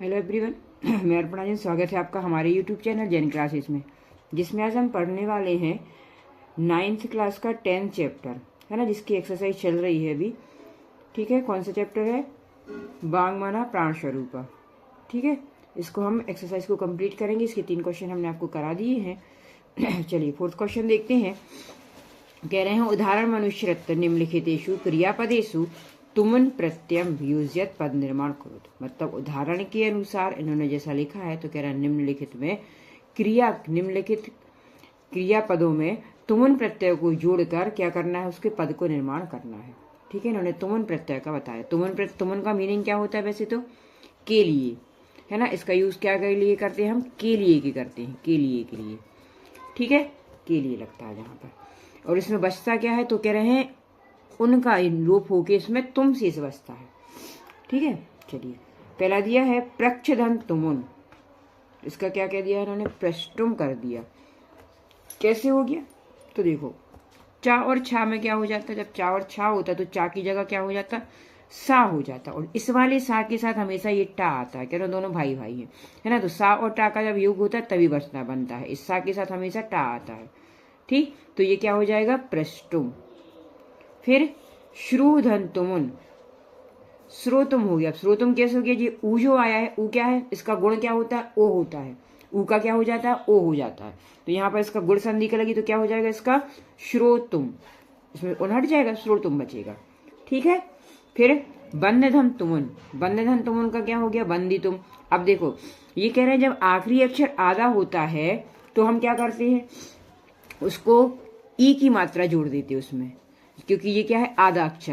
Hello everyone. मैं अर्पणा जी, स्वागत है आपका हमारे यूट्यूब चैनल जैन क्लासेस में, जिसमें आज हम पढ़ने वाले हैं 9th क्लास का 10th चैप्टर है ना, जिसकी एक्सरसाइज चल रही है अभी। ठीक है, कौन सा चैप्टर है? वाङ्मना प्राण स्वरूपा। ठीक है, इसको हम एक्सरसाइज को कंप्लीट करेंगे। इसके 3 क्वेश्चन हमने आपको करा दिए हैं। चलिए 4th क्वेश्चन देखते हैं। कह रहे हैं उदाहरण मनुष्यरत्न निम्नलिखितेषु क्रियापदेषु तुमन प्रत्ययम युज्यत पद निर्माण करो। मतलब उदाहरण के अनुसार इन्होंने जैसा लिखा है, तो कह रहा है निम्नलिखित में निम्नलिखित क्रियापदों में तुमन प्रत्यय को जोड़कर क्या करना है, उसके पद को निर्माण करना है। ठीक है, इन्होंने तुमन प्रत्यय का बताया। तुमन का मीनिंग क्या होता है वैसे तो? के लिए, है ना। इसका यूज क्या के लिए करते हैं हम? के लिए की करते हैं, के लिए। ठीक है, के लिए लगता है जहां पर। और इसमें बचता क्या है, तो कह रहे हैं उनका लोप होके इसमें तुम शेष बचता है। ठीक है, चलिए पहला दिया है प्रक्षधन तुमुन। इसका क्या कह दिया इन्होंने? प्रष्टुम कर दिया। कैसे हो गया? तो देखो, चा और छा में क्या हो जाता है? जब चा और छा होता है तो चा की जगह क्या हो जाता? सा हो जाता। और इस वाले सा के साथ हमेशा ये टा आता है। कह रहे दोनों भाई भाई हैं, है ना। तो सा और टा का जब योग होता है तभी बनता है। इस सा के साथ हमेशा टा आता है। ठीक, तो ये क्या हो जाएगा? प्रष्टुम। फिर श्रूधन तुमुन, श्रोतुम हो गया। श्रोतुम कैसे हो गया जी? ऊ जो आया है, ऊ क्या है? इसका गुण क्या होता है? ओ होता है। ऊ का क्या हो जाता है? ओ हो जाता है। तो यहाँ पर इसका गुण संधि का लगी तो क्या हो जाएगा इसका? श्रोतुम। इसमें उन हट जाएगा, श्रोतुम बचेगा। ठीक है, फिर बंधधम तुमुन। बंधधम तुमुन का क्या हो गया? बंदितुम। अब देखो, ये कह रहे हैं जब आखिरी अक्षर आधा होता है तो हम क्या करते हैं, उसको ई की मात्रा जोड़ देते हैं उसमें, क्योंकि ये क्या है? आधा अक्षर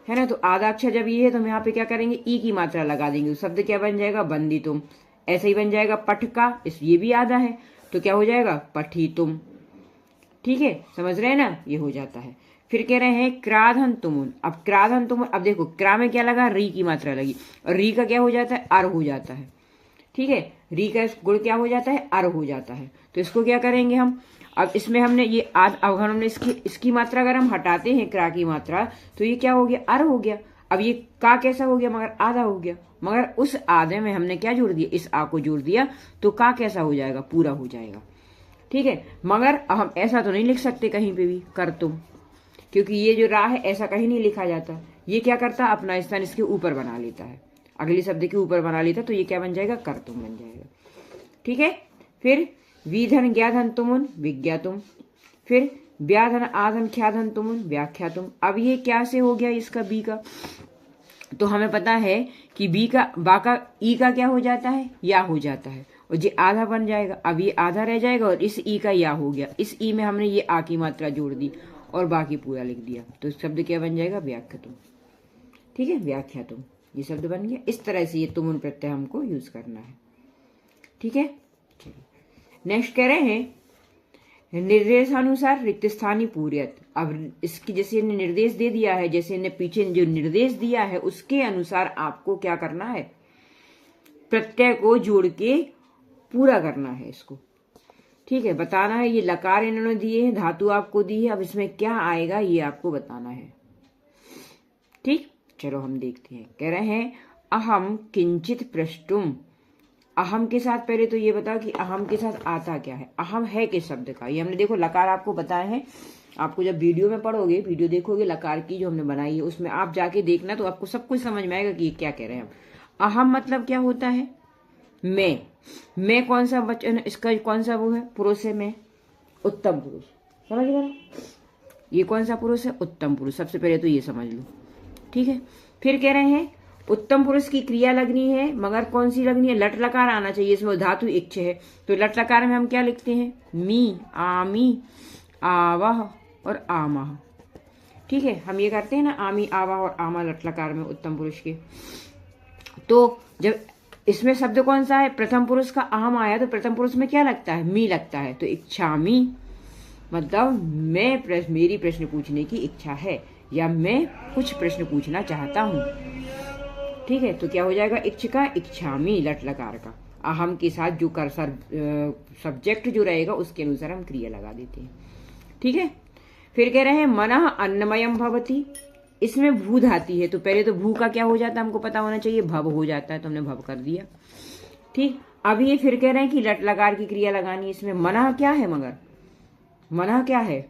है ना। तो आधा अक्षर जब ये है तो हम यहाँ पे क्या करेंगे? ई की मात्रा लगा देंगे। शब्द क्या बन जाएगा? बंदितुम। ऐसे ही बन जाएगा पठ का, ये भी आधा है तो क्या हो जाएगा? पठितुम। ठीक है, समझ रहे हैं ना, ये हो जाता है। फिर कह रहे हैं क्राधन तुमुन। अब क्राधन तुमुन, अब देखो क्रा में क्या लगा? री की मात्रा लगी, और री का क्या हो जाता है? अर हो जाता है। ठीक है, री का गुण क्या हो जाता है? अर हो जाता है। तो इसको क्या करेंगे हम? अब इसमें हमने ये अब हमने इसकी मात्रा अगर हम हटाते हैं क्रा की मात्रा, तो ये क्या हो गया? अर हो गया। अब ये का कैसा हो गया? मगर आधा हो गया। मगर उस आधे में हमने क्या जोड़ दिया? इस आ को जोड़ दिया, तो का कैसा हो जाएगा? पूरा हो जाएगा। ठीक है, मगर हम ऐसा तो नहीं लिख सकते कहीं पे भी कर तुम, क्योंकि ये जो रा है ऐसा कहीं नहीं लिखा जाता। ये क्या करता है? अपना स्थान इसके ऊपर बना लेता है, अगले शब्द के ऊपर बना लेता है। तो ये क्या बन जाएगा? कर तुम बन जाएगा। ठीक है, फिर विधन ज्ञाधन तुमुन विज्ञातुम। फिर व्याधन आधन ख्याधन तुमुन व्याख्यातुम। अब ये क्या से हो गया इसका? बी का। तो हमें पता है कि बी का बा का ई का क्या हो जाता है? या हो जाता है, और ये आधा बन जाएगा। अब ये आधा रह जाएगा और इस ई का या हो गया। इस ई में हमने ये आ की मात्रा जोड़ दी और बाकी पूरा लिख दिया, तो शब्द क्या बन जाएगा? व्याख्यातुम। ठीक है, व्याख्यातुम ये शब्द बन गया। इस तरह से ये तुमुन प्रत्यय हमको यूज करना है। ठीक है, चलिए नेक्स्ट कह रहे हैं निर्देशानुसार रिक्त स्थानी पूर्यत। अब इसकी जैसे इन्हें निर्देश दे दिया है, जैसे इन्हें पीछे जो निर्देश दिया है उसके अनुसार आपको क्या करना है? प्रत्यय को जोड़ के पूरा करना है इसको। ठीक है, बताना है। ये लकार इन्होंने दिए हैं, धातु आपको दी है, अब इसमें क्या आएगा ये आपको बताना है। ठीक, चलो हम देखते हैं। कह रहे हैं अहम किंचित प्रष्टुम। अहम के साथ पहले तो ये बताओ कि अहम के साथ आता क्या है? अहम है किस शब्द का? ये हमने देखो लकार आपको बताया है। आपको जब वीडियो में पढ़ोगे, वीडियो देखोगे लकार की जो हमने बनाई है, उसमें आप जाके देखना तो आपको सब कुछ समझ में आएगा कि ये क्या कह रहे हैं। अहम मतलब क्या होता है? मैं कौन सा वचन, इसका कौन सा वो है? पुरुष है। मैं उत्तम पुरुष, समझ गए? ये कौन सा पुरुष है? उत्तम पुरुष। सबसे पहले तो ये समझ लो। ठीक है, फिर कह रहे हैं उत्तम पुरुष की क्रिया लगनी है, मगर कौन सी लगनी है? लट लकार आना चाहिए। इसमें धातु इच्छ है, तो लट लकार में हम क्या लिखते हैं? मी, आमी, आवाह और आमाह। ठीक है, हम ये करते हैं ना, आमी, आवाह और आमा लट लकार में उत्तम पुरुष के। तो जब इसमें शब्द कौन सा है? प्रथम पुरुष का अहम आया, तो प्रथम पुरुष में क्या लगता है? मी लगता है। तो इच्छामी मतलब मेरी प्रश्न पूछने की इच्छा है, या मैं कुछ प्रश्न पूछना चाहता हूँ। ठीक है, तो क्या हो जाएगा? इच्छ का इच्छामी लट लकार का। अहम के साथ जो कर्सर सब्जेक्ट जो रहेगा उसके अनुसार हम क्रिया लगा देते हैं। ठीक है, फिर कह रहे हैं मनः अन्नमयम भवति। इसमें भू धाती है, तो पहले तो भू का क्या हो जाता है हमको पता होना चाहिए, भव हो जाता है, तो हमने भव कर दिया। ठीक, अब ये फिर कह रहे हैं कि लट लकार की क्रिया लगानी। इसमें मना क्या है, मगर मना क्या है,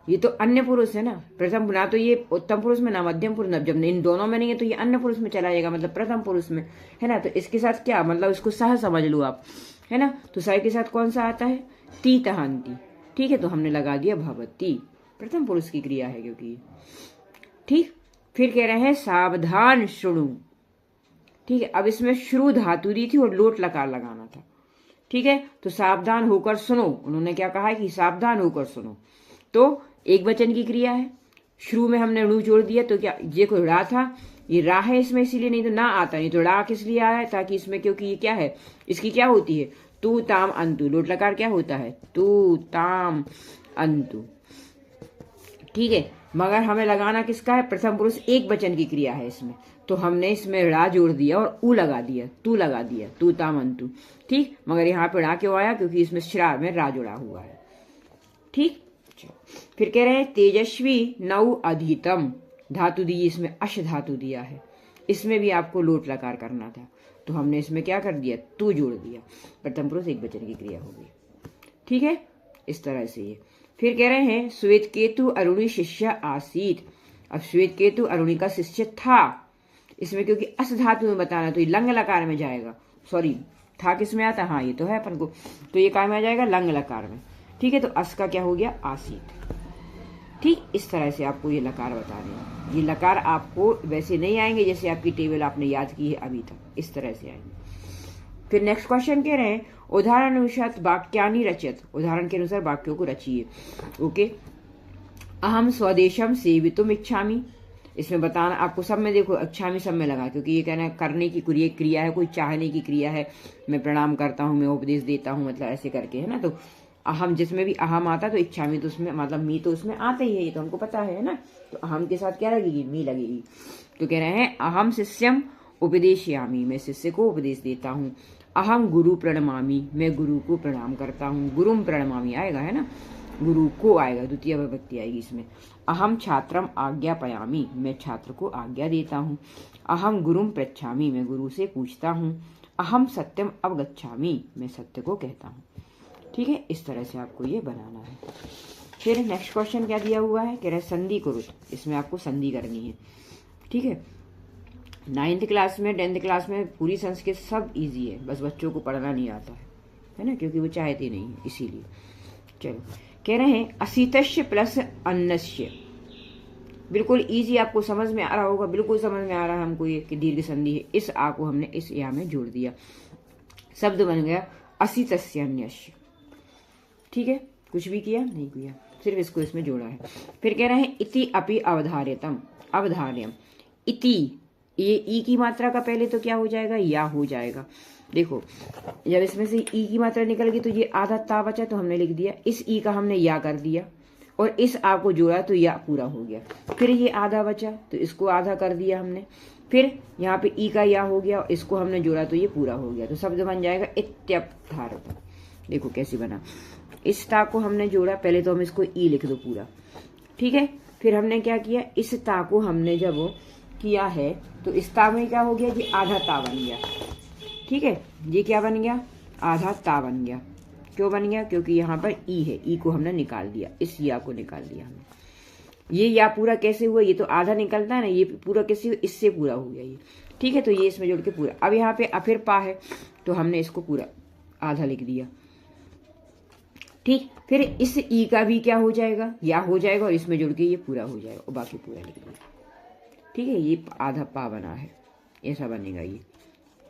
ये तो अन्य पुरुष है ना, प्रथम, ना तो ये उत्तम पुरुष में ना मध्यम पुरुष, जब इन दोनों में नहीं है तो ये अन्य पुरुष में चला जाएगा, मतलब प्रथम पुरुष में, है ना। तो इसके साथ क्या, मतलब इसको सह समझ लो आप, है ना। तो सह के साथ कौन सा आता है, ती तहांती। ठीक है, तो हमने लगा दिया भवती, प्रथम पुरुष की क्रिया है क्योंकि। ठीक, फिर कह रहे हैं सावधान शुणु। ठीक है, अब इसमें श्रु धातु दी थी और लोट लकार लगाना था। ठीक है, तो सावधान होकर सुनो, उन्होंने क्या कहा है कि सावधान होकर सुनो, तो एक वचन की क्रिया है। शुरू में हमने रू जोड़ दिया, तो क्या ये कोई रा था, ये रा है इसमें, इसीलिए, नहीं तो ना आता, नहीं तो रा किस लिए आया है, ताकि इसमें, क्योंकि ये क्या है, इसकी क्या होती है, तू ताम अंतु, लोट लकार क्या होता है, तू ताम अंतु। ठीक है, मगर हमें लगाना किसका है, प्रथम पुरुष एक वचन की क्रिया है इसमें, तो हमने इसमें रा जोड़ दिया और ऊ लगा दिया, तू लगा दिया, तू ताम अंतु। ठीक, मगर यहाँ पे रा क्यों आया, क्योंकि इसमें श्रा में रा जुड़ा हुआ है। ठीक, फिर कह रहे हैं तेजस्वी नौ अधीतम, धातु दी, इसमें अश धातु दिया है, इसमें भी आपको लोट लकार करना था, तो हमने इसमें क्या कर दिया, तू जोड़ दिया, प्रथम पुरुष एक वचन की क्रिया हो गई। ठीक है, इस तरह से ये। फिर कह रहे हैं श्वेत केतु अरुणी शिष्य आसीत। अब श्वेत केतु अरुणी का शिष्य था, इसमें क्योंकि अस धातु में बताना, तो ये लंग लकार में जाएगा, सॉरी था किस में आता, हाँ ये तो है अपन को, तो ये काय में आ जाएगा, लंग लकार में। ठीक है, तो अस का क्या हो गया, आसीत। ठीक, इस तरह से आपको ये लकार बता रहे हैं। ये लकार आपको वैसे नहीं आएंगे जैसे आपकी टेबल आपने याद की है अभी तक, इस तरह से आएंगे। फिर नेक्स्ट क्वेश्चन कह रहे हैं उदाहरण अनुसार वाक्यानि रचयत, उदाहरण के अनुसार वाक्यों को रचिए। ओके, अहम स्वदेशम सेवितुम इच्छामि, इसमें बताना आपको, सब में देखो इच्छामि सब में लगा, क्योंकि ये कहना करने की क्रिया है, कोई चाहने की क्रिया है, मैं प्रणाम करता हूँ, मैं उपदेश देता हूँ, मतलब ऐसे करके, है ना। तो अहम, जिसमें भी अहम आता तो इच्छामि तो उसमें, मतलब मी तो उसमें आता ही है, ये तो हमको पता है ना। तो अहम के साथ क्या लगेगी, मी लगेगी। तो कह रहे हैं अहम शिष्यम उपदेशयामि, मैं शिष्य को उपदेश देता हूँ। अहम गुरु प्रणमामि, मैं गुरु को प्रणाम करता हूँ, गुरुम प्रणमामि आएगा, है ना, गुरु को आएगा, द्वितीय विभक्ति आएगी इसमें। अहम छात्रम आज्ञापयामि, मैं छात्र को आज्ञा देता हूँ। अहम गुरुम पृच्छामि, मैं गुरु से पूछता हूँ। अहम सत्यम अवगच्छामि, मैं सत्य को कहता हूँ। ठीक है, इस तरह से आपको ये बनाना है। फिर नेक्स्ट क्वेश्चन क्या दिया हुआ है, कह रहे संधि कुरुत, इसमें आपको संधि करनी है। ठीक है, 9th क्लास में 10th क्लास में पूरी संस्कृत सब इजी है, बस बच्चों को पढ़ना नहीं आता है ना, क्योंकि वो चाहते नहीं है, इसीलिए। चलो, कह रहे हैं असीतस्य प्लस अन्नस्य, बिल्कुल इजी, आपको समझ में आ रहा होगा, बिल्कुल समझ में आ रहा है हमको ये कि दीर्घ संधि है, इस आ को हमने इस या में जोड़ दिया, शब्द बन गया असीतस्य अन्यस्य। ठीक है, कुछ भी किया नहीं किया, सिर्फ इसको इसमें जोड़ा है। फिर कह रहे हैं इति अपि अवधार्यतम, अवधार्यम, इति, ये ई की मात्रा का पहले तो क्या हो जाएगा, या हो जाएगा। देखो, जब इसमें से ई की मात्रा निकल गई तो ये आधा ता बचा, तो हमने लिख दिया, इस ई का हमने या कर दिया और इस आ को जोड़ा तो या पूरा हो गया। फिर ये आधा बचा तो इसको आधा कर दिया हमने, फिर यहाँ पे ई का या हो गया, इसको हमने जोड़ा तो ये पूरा हो गया, तो शब्द बन जाएगा इत्यपधारतम। देखो कैसे बना, इस ता को हमने जोड़ा, पहले तो हम इसको ई लिख दो पूरा। ठीक है, फिर हमने क्या किया, इस ता को हमने जब किया है तो इस ता में क्या हो गया, ये आधा ता बन गया। ठीक है, ये क्या बन गया, आधा ता बन गया। क्यों बन गया, क्योंकि यहाँ पर ई है, ई को हमने निकाल दिया, इस या को निकाल दिया हमने। ये या पूरा कैसे हुआ, ये तो आधा निकलता है ना, ये पूरा कैसे हुआ, इससे पूरा हो गया ये। ठीक है, तो ये इसमें जोड़ के पूरा। अब यहाँ पे अफिर पा है तो हमने इसको पूरा आधा लिख दिया। ठीक, फिर इस ई का भी क्या हो जाएगा, या हो जाएगा, और इसमें जोड़ के ये पूरा हो जाएगा और बाकी पूरा लिख दिया। ठीक है, ये आधा पा बना है, ऐसा बनेगा ये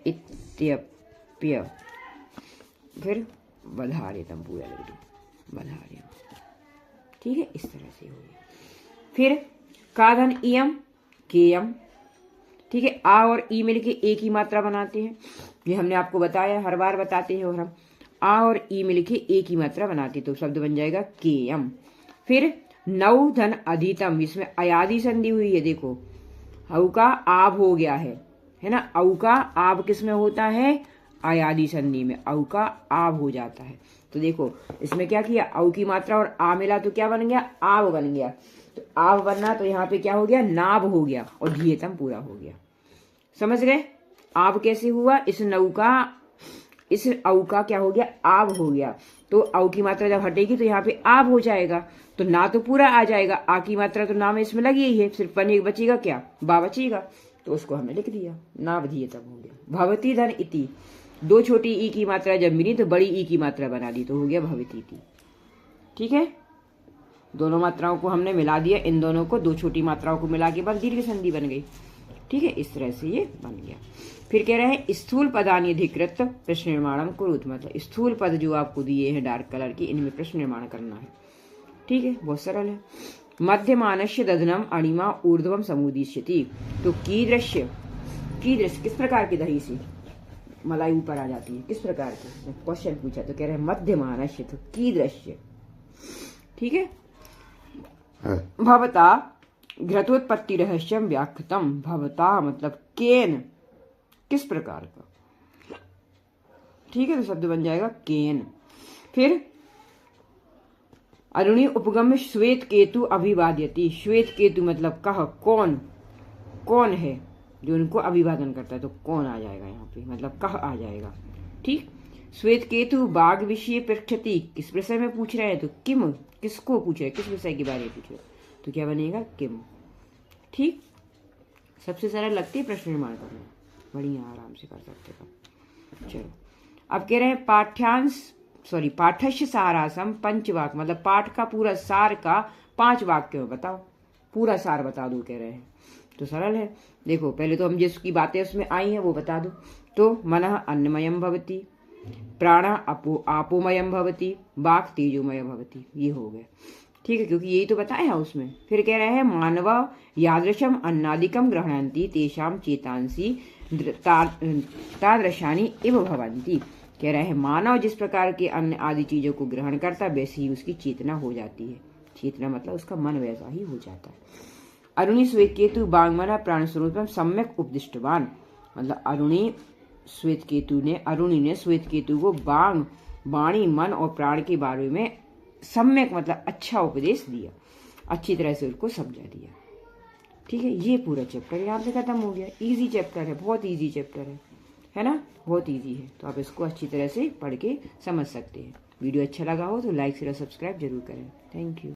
इत्यप्य, फिर वधार्यतम पूरा लिख दो, वधार्यम। ठीक है, इस तरह से हो गया। फिर काधन इयम केयम। ठीक है, आ और ई मिलके एक ही मात्रा बनाते हैं, ये हमने आपको बताया, हर बार बताते हैं, और हम आ और ई मिलके एक ही मात्रा बनाते, तो शब्द बन जाएगा केयम। फिर नौ धन अधितम, इसमें अयादि संधि हुई है, देखो औ का आब हो गया है ना, औ का आब किस में होता है, अयादि संधि में औ का आब हो जाता है। तो देखो इसमें क्या किया, औ की मात्रा और आ मिला तो क्या बन गया, आब बन गया। तो आव बनना, तो यहाँ पे क्या हो गया, नाभ हो गया और धीयतम पूरा हो गया। समझ गए? आव कैसे हुआ, इस औ का क्या हो गया, आव हो गया। तो औ की मात्रा जब हटेगी तो यहाँ पे आव हो जाएगा, तो ना तो पूरा आ जाएगा, आ की मात्रा तो ना में इसमें लगी ही है, सिर्फ बचेगा क्या, बा बचेगा, तो उसको हमने लिख दिया, नाभ धीयतम हो गया। भवती धन इति, दो छोटी ई की मात्रा जब मिली तो बड़ी ई की मात्रा बना दी, तो हो गया भवती थी। ठीक है, दोनों मात्राओं को हमने मिला दिया, इन दोनों को, दो छोटी मात्राओं को मिला के बाद दीर्घ संधि बन गई। ठीक है, इस तरह से ये बन गया। फिर कह रहे हैं स्थूल पदानि अधिकृत प्रश्न निर्माणम कुरुत, मतलब स्थूल पद जो आपको दिए हैं डार्क कलर की, इनमें प्रश्न निर्माण करना है। ठीक है, बहुत सरल है। मध्यमानस्य दधनम अणिमा ऊर्ध्वम समुदीष्यति, तो कीदृश्य किस प्रकार की दही से मलाई ऊपर आ जाती है, किस प्रकार की, क्वेश्चन पूछा तो कह रहे हैं मध्यमानस्य, तो कीदृश्य। ठीक है, भवता घृतोत्पत्ति रहस्यम व्याख्यातम, भवता मतलब केन, किस प्रकार का। ठीक है, तो शब्द बन जाएगा केन। फिर अरुणि उपगम्य श्वेत केतु अभिवाद्यति, श्वेत केतु मतलब कह, कौन है जो उनको अभिवादन करता है, तो कौन आ जाएगा यहाँ पे, मतलब कह आ जाएगा। ठीक, श्वेत केतु बाघ विषय पृष्ठति, किस विषय में पूछ रहे हैं, तो किम, किसको पूछ रहे हैं, किस विषय के बारे में पूछ रहे हैं, तो क्या बनेगा, किम। ठीक, सबसे सरल लगती है प्रश्न निर्माण करना, बढ़िया आराम से कर सकते हो। चलो, अब कह रहे हैं पाठस्य सारासम पंचवाक्य, मतलब पाठ का पूरा सार का 5 वाक्य में बताओ, पूरा सार बता दो कह रहे हैं। तो सरल है, देखो पहले तो हम जिसकी बातें उसमें आई हैं वो बता दो। तो मनः अन्नमयम भवति, प्राण आपोमयम भवति, वाक् तेजोमय भवति, ये हो गए। ठीक है, क्योंकि यही तो बताया है उसमें। फिर कह रहे हैं मानव यादृशम अन्नादिकम ग्रहणन्ति तेषां चेतांसी तादृशानि इव भवन्ति, कह रहे हैं मानव जिस प्रकार के अन्न आदि चीजों को ग्रहण करता है वैसे ही उसकी चेतना हो जाती है। चेतना मतलब उसका मन वैसा ही हो जाता है। अरुणि श्वेत केतु बांगमना प्राण स्वरूपम सम्यक उपदिष्टवान, मतलब अरुणि ने श्वेत केतु को बांग, वाणी, मन और प्राण के बारे में सम्यक मतलब अच्छा उपदेश दिया, अच्छी तरह से उसको समझा दिया। ठीक है, ये पूरा चैप्टर यहाँ पे खत्म हो गया। इजी चैप्टर है, बहुत इजी चैप्टर है ना, बहुत इजी है। तो आप इसको अच्छी तरह से पढ़ के समझ सकते हैं। वीडियो अच्छा लगा हो तो लाइक शेयर सब्सक्राइब जरूर करें। Thank you.